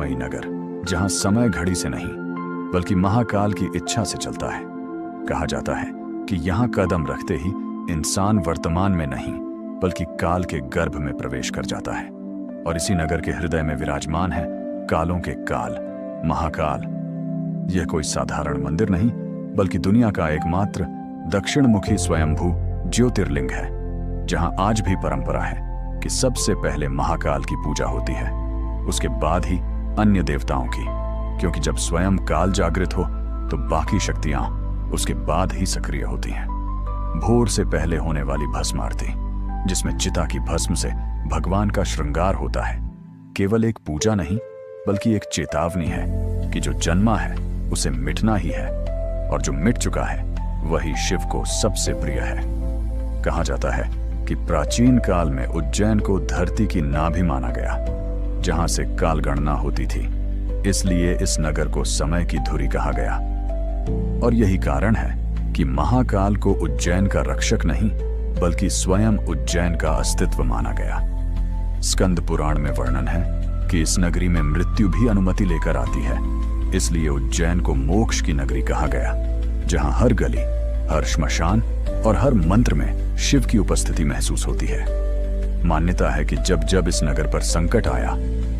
रहस्यमयी नगर, जहां समय घड़ी से नहीं बल्कि महाकाल की इच्छा से चलता है। कहा जाता है कि यहां कदम रखते ही इंसान वर्तमान में नहीं बल्कि काल के गर्भ में प्रवेश कर जाता है। और इसी नगर के हृदय में विराजमान है कालों के काल, महाकाल। यह कोई साधारण मंदिर नहीं बल्कि दुनिया का एकमात्र दक्षिणमुखी स्वयंभू ज्योतिर्लिंग है, जहां आज भी परंपरा है कि सबसे पहले महाकाल की पूजा होती है, उसके बाद ही अन्य देवताओं की, क्योंकि जब स्वयं काल जागृत हो तो बाकी शक्तियां उसके बाद ही सक्रिय होती हैं। भोर से पहले होने वाली भस्म आरती, जिसमें चिता की भस्म से भगवान का श्रृंगार होता है, केवल एक पूजा नहीं बल्कि एक चेतावनी है कि जो जन्मा है उसे मिटना ही है, और जो मिट चुका है वही शिव को सबसे प्रिय है। कहा जाता है कि प्राचीन काल में उज्जैन को धरती की नाभि माना गया, जहां से काल गणना होती थी, इसलिए इस नगर को समय की धुरी कहा गया। और यही कारण है कि महाकाल को उज्जैन का रक्षक नहीं बल्कि स्वयं उज्जैन का अस्तित्व माना गया। स्कंद पुराण में वर्णन है कि इस नगरी में मृत्यु भी अनुमति लेकर आती है, इसलिए उज्जैन को मोक्ष की नगरी कहा गया, जहां हर गली, हर श्मशान और हर मंत्र में शिव की उपस्थिति महसूस होती है। मान्यता है कि जब जब इस नगर पर संकट आया,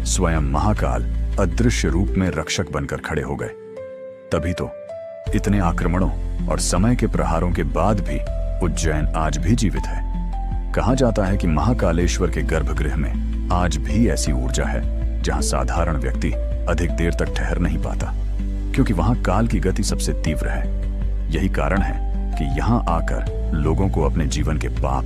स्वयं महाकाल अदृश्य रूप में रक्षक बनकर खड़े हो गए। तभी तो इतने आक्रमणों और समय के प्रहारों के बाद भी उज्जैन आज भी जीवित है। कहा जाता है कि महाकालेश्वर के गर्भगृह में आज भी ऐसी ऊर्जा है जहां साधारण व्यक्ति अधिक देर तक ठहर नहीं पाता, क्योंकि वहां काल की गति सबसे तीव्र है। यही कारण है कि यहां आकर लोगों को अपने जीवन के पाप,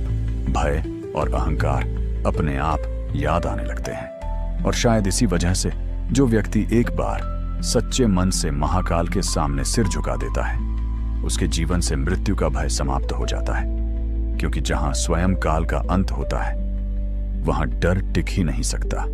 भय और अहंकार अपने आप याद आने लगते हैं। और शायद इसी वजह से जो व्यक्ति एक बार सच्चे मन से महाकाल के सामने सिर झुका देता है, उसके जीवन से मृत्यु का भय समाप्त हो जाता है, क्योंकि जहां स्वयं काल का अंत होता है वहां डर टिक ही नहीं सकता।